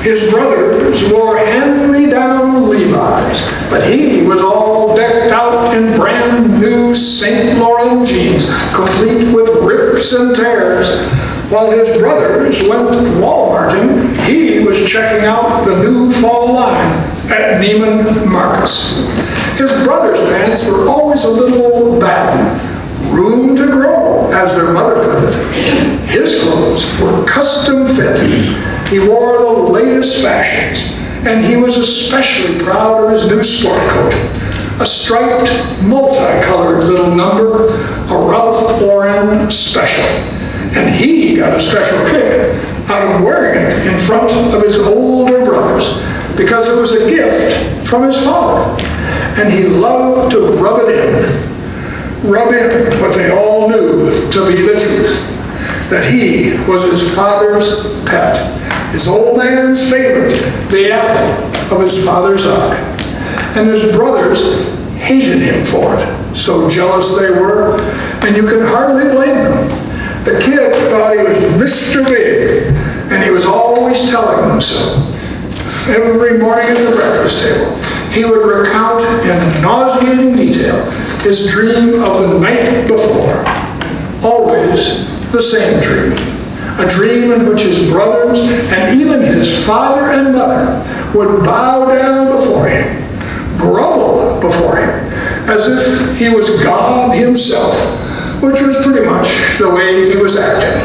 His brothers wore hand-me-down Levi's, but he was all decked out in brand new St. Laurent jeans, complete with rips and tears. While his brothers went Walmarting, he was checking out the new fall line at Neiman Marcus. His brothers' pants were always a little baggy, room to grow, as their mother put it. His clothes were custom fit. He wore the latest fashions, and he was especially proud of his new sport coat, a striped, multicolored little number, a Ralph Lauren special. And he got a special kick out of wearing it in front of his older brothers because it was a gift from his father, and he loved to rub it in. Rub in what they all knew to be the truth, that he was his father's pet, his old man's favorite, the apple of his father's eye. And his brothers hated him for it. So jealous they were, and you can hardly blame them. The kid thought he was Mr. Big, and he was always telling them so. Every morning at the breakfast table, he would recount in nauseating detail his dream of the night before. Always the same dream. A dream in which his brothers and even his father and mother would bow down before him, grovel before him, as if he was God himself, which was pretty much the way he was acting.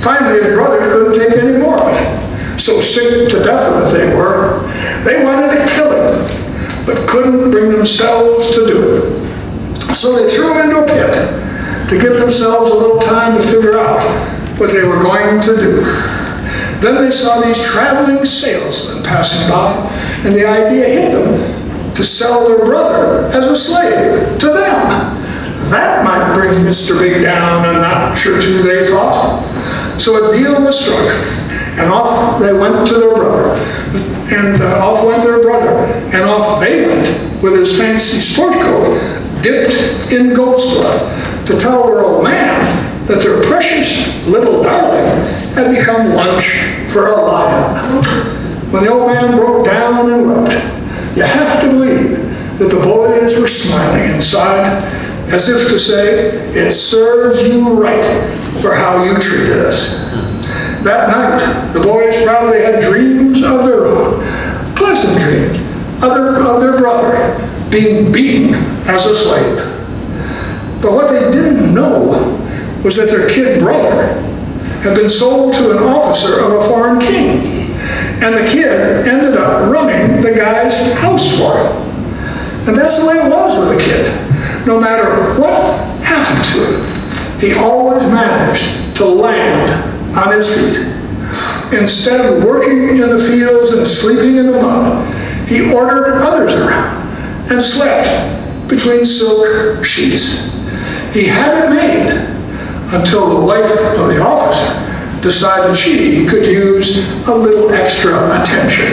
Finally, his brothers couldn't take any more of it. So sick to death of it they wanted to kill him, but couldn't bring themselves to do it. So they threw him into a pit to give themselves a little time to figure out what they were going to do. Then they saw these traveling salesmen passing by, and the idea hit them to sell their brother as a slave to them. That might bring Mr. Big down a notch or two, they thought. So a deal was struck, and off they went to their brother, and off went their brother, and off they went with his fancy sport coat dipped in goat's blood to tell their old man that their precious little darling had become lunch for a lion. When the old man broke down and wept, you have to believe that the boys were smiling inside, as if to say, it serves you right for how you treated us. That night, the boys probably had dreams of their own, pleasant dreams of their brother being beaten as a slave. But what they didn't know was that their kid brother had been sold to an officer of a foreign king, and the kid ended up running the guy's house for him. And that's the way it was with the kid. No matter what happened to him, he always managed to land on his feet. Instead of working in the fields and sleeping in the mud, he ordered others around and slept between silk sheets. He had it made until the wife of the officer decided she could use a little extra attention.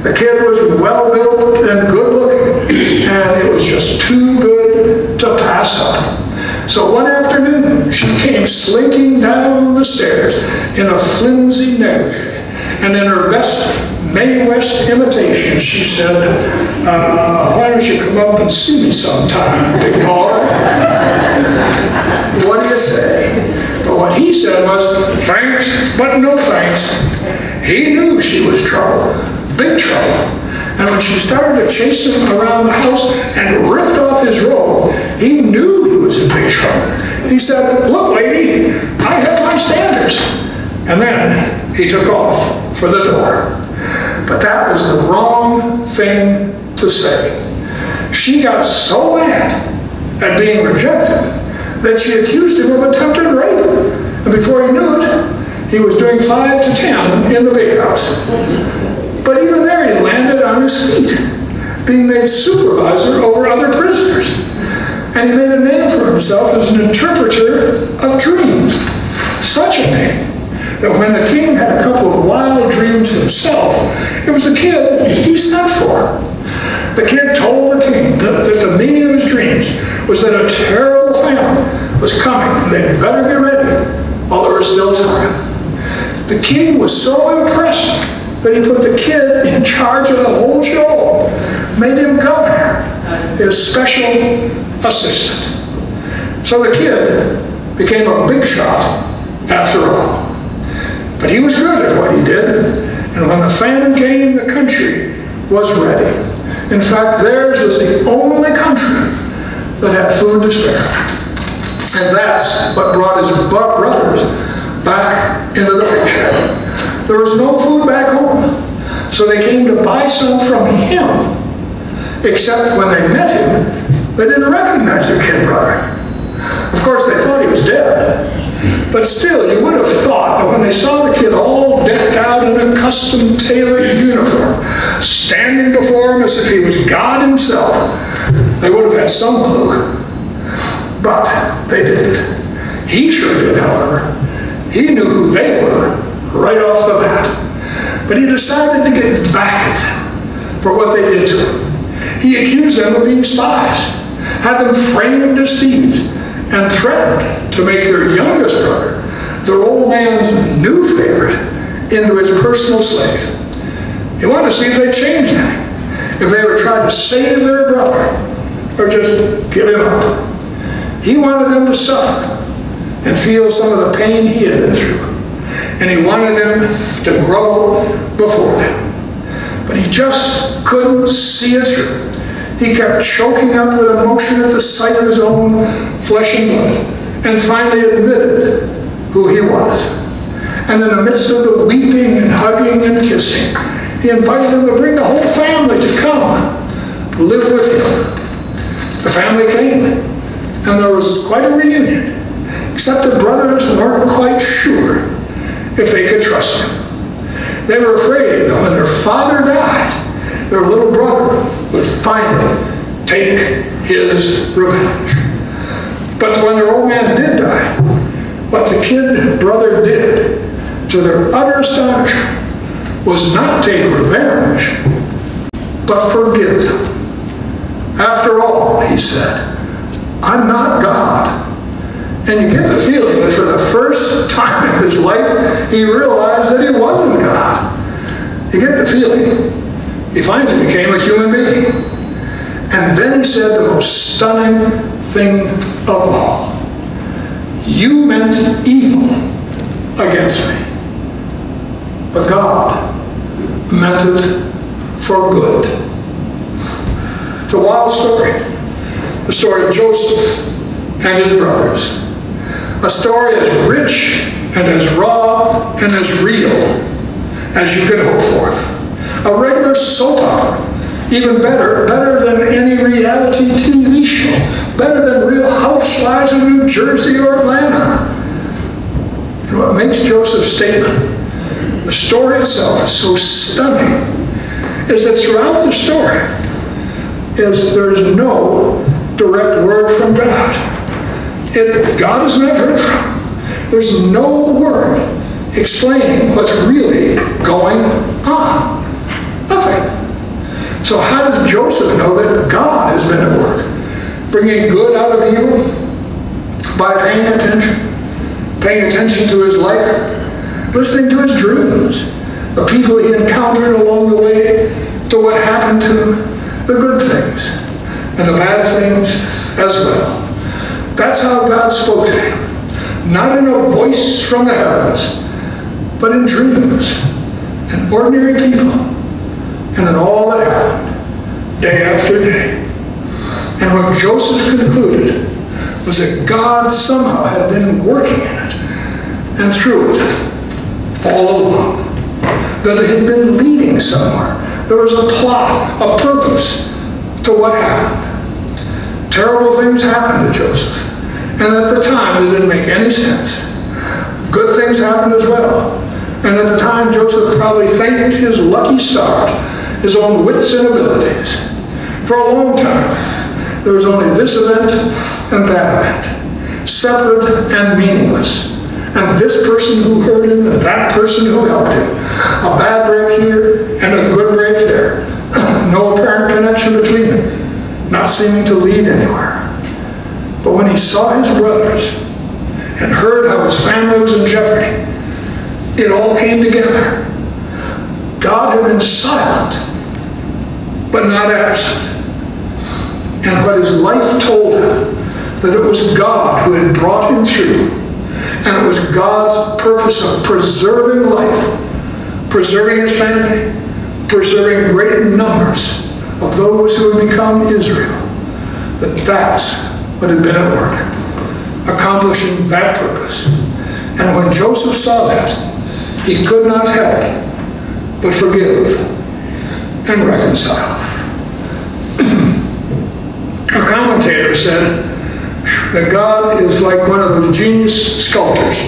The kid was well-built and good-looking, and it was just too good to pass up. So one afternoon, she came slinking down the stairs in a flimsy negligee, and in her best Mae West imitation, she said, why don't you come up and see me sometime, big baller? What do you say? But what he said was, thanks, but no thanks. He knew she was trouble, big trouble. And when she started to chase him around the house and ripped off his robe, he knew he was in big trouble. He said, look, lady, I have my standards. And then he took off for the door. But that was the wrong thing to say. She got so mad at being rejected that she accused him of attempted rape. And before he knew it, he was doing 5 to 10 in the big house. But even there, he landed on his feet, being made supervisor over other prisoners. And he made a name for himself as an interpreter of dreams. Such a name that when the king had a couple of wild dreams himself, it was the kid he sent for. The kid told the king that the meaning of his dreams was that a terrible famine was coming and they'd better get ready while there was still time. The king was so impressed that he put the kid in charge of the whole show, made him governor, his special assistant. So the kid became a big shot after all. But he was good at what he did, and when the famine came, the country was ready. In fact, theirs was the only country that had food to spare. And that's what brought his brothers back into the picture. There was no food back home, so they came to buy some from him. Except when they met him, they didn't recognize their kid brother. Of course, they thought he was dead. But still, you would have thought that when they saw the kid all decked out in a custom tailored uniform, standing before him as if he was God himself, they would have had some clue. But they didn't. He sure did, however. He knew who they were right off the bat. But he decided to get back at them for what they did to him. He accused them of being spies, had them framed as thieves, and threatened to make their youngest brother, their old man's new favorite, into his personal slave. He wanted to see if they'd change that, if they would try to save their brother, or just give him up. He wanted them to suffer and feel some of the pain he had been through. And he wanted them to grovel before them. But he just couldn't see it through. He kept choking up with emotion at the sight of his own flesh and blood, and finally admitted who he was. And in the midst of the weeping and hugging and kissing, he invited them to bring the whole family to come live with him. The family came, and there was quite a reunion, except the brothers weren't quite sure if they could trust him. They were afraid that when their father died, their little brother would finally take his revenge. But when their old man did die, what the kid brother did, to their utter astonishment, was not take revenge, but forgive them. After all, he said, I'm not God. And you get the feeling that for the first time in his life, he realized that he wasn't God. You get the feeling he finally became a human being. And then he said the most stunning thing of all. You meant evil against me, but God meant it for good. It's a wild story. The story of Joseph and his brothers. A story as rich and as raw and as real as you could hope for. A regular soap opera, even better than any reality TV show, better than Real Housewives of New Jersey or Atlanta. And what makes Joseph's statement, the story itself, is so stunning, is that throughout the story, there is no direct word from God. God is not heard from. There's no word explaining what's really going on. Nothing. So how does Joseph know that God has been at work, bringing good out of evil? By paying attention to his life, listening to his dreams, the people he encountered along the way, to what happened to him, the good things and the bad things as well. That's how God spoke to him, not in a voice from the heavens, but in dreams and ordinary people, and in all that happened, day after day. And what Joseph concluded was that God somehow had been working in it and through it all along. That it had been leading somewhere. There was a plot, a purpose to what happened. Terrible things happened to Joseph. And at the time, they didn't make any sense. Good things happened as well. And at the time, Joseph probably thanked his lucky star, his own wits and abilities. For a long time, there was only this event and that event, separate and meaningless. And this person who hurt him and that person who helped him. A bad break here and a good break there. No apparent connection between them, not seeming to lead anywhere. But when he saw his brothers and heard how his family was in jeopardy, it all came together. God been silent, but not absent. And what his life told him, that it was God who had brought him through, and it was God's purpose of preserving life, preserving his family, preserving great numbers of those who had become Israel, that's what had been at work, accomplishing that purpose. And when Joseph saw that, he could not help but forgive and reconcile. A commentator said that God is like one of those genius sculptors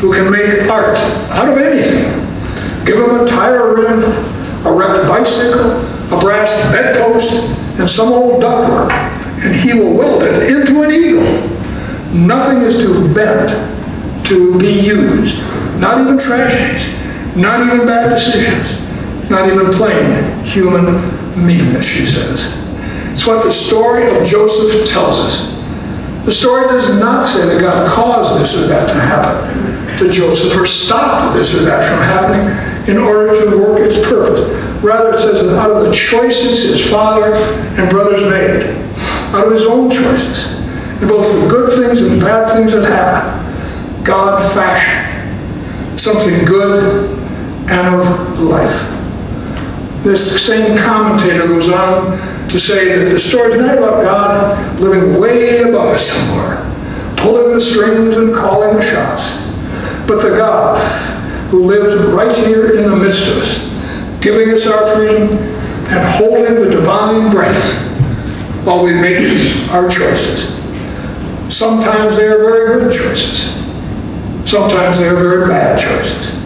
who can make art out of anything. Give him a tire rim, a wrecked bicycle, a brass bedpost, and some old ductwork, and he will weld it into an eagle. Nothing is too bent to be used. Not even tragedies, not even bad decisions, not even plain human meanness, she says. It's what the story of Joseph tells us. The story does not say that God caused this or that to happen to Joseph or stopped this or that from happening in order to work its purpose. Rather, it says that out of the choices his father and brothers made, out of his own choices, and both the good things and bad things that happened, God fashioned something good and of life. This same commentator goes on to say that the story is not about God living way above us somewhere, pulling the strings and calling the shots, but the God who lives right here in the midst of us, giving us our freedom and holding the divine breath while we make our choices. Sometimes they are very good choices. Sometimes they are very bad choices.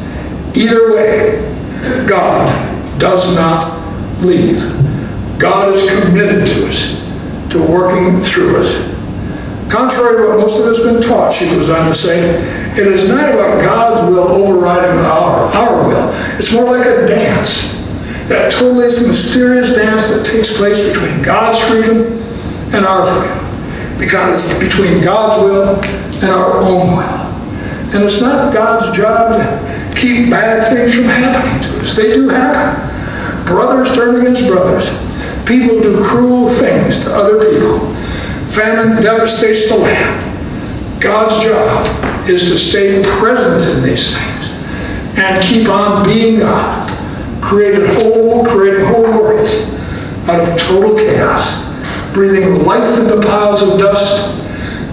Either way, God does not leave. God is committed to us, to working through us. Contrary to what most of us have been taught, she goes on to say, it is not about God's will overriding our will. It's more like a dance. That totally is a mysterious dance that takes place between God's freedom and our freedom. Because it's between God's will and our own will. And it's not God's job to keep bad things from happening to us. They do happen. Brothers turn against brothers. People do cruel things to other people. Famine devastates the land. God's job is to stay present in these things and keep on being God. Creating whole worlds out of total chaos. Breathing life into piles of dust.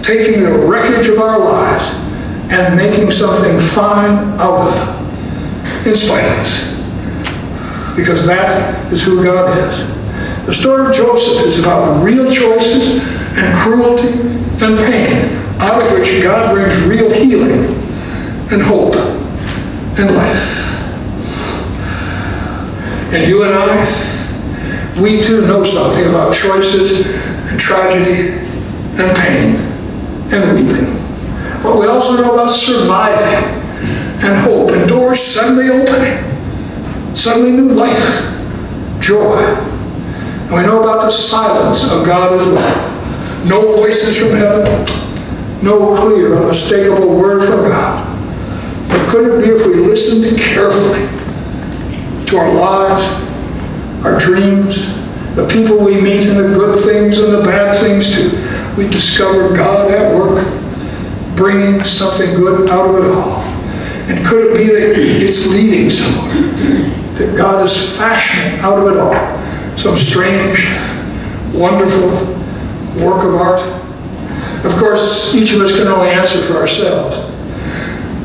Taking the wreckage of our lives and making something fine out of them, in spite of us. Because that is who God is. The story of Joseph is about real choices and cruelty and pain, out of which God brings real healing and hope and life. And you and I, we too know something about choices and tragedy and pain and weeping. But we also know about surviving and hope and doors suddenly opening, suddenly new life, joy. And we know about the silence of God as well. No voices from heaven, no clear, unmistakable word from God. But could it be if we listened carefully to our lives, our dreams, the people we meet, and the good things and the bad things too, we discover God at work, bringing something good out of it all. And could it be that it's leading somewhere, that God is fashioning out of it all some strange, wonderful work of art? Of course, each of us can only answer for ourselves.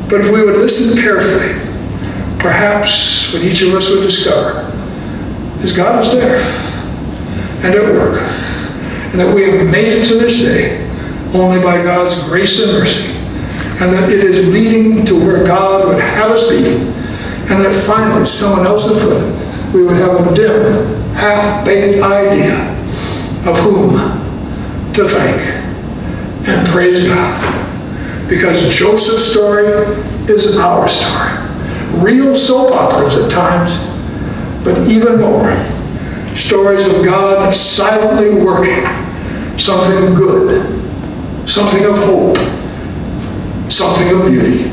But if we would listen carefully, perhaps what each of us would discover is God is there and at work, and that we have made it to this day only by God's grace and mercy, and that it is leading to where God would have us be, and that finally someone else would put it, we would have a dim, half-baked idea of whom to thank and praise God. Because Joseph's story is our story. Real soap operas at times, but even more, stories of God silently working something good, something of hope, something of beauty.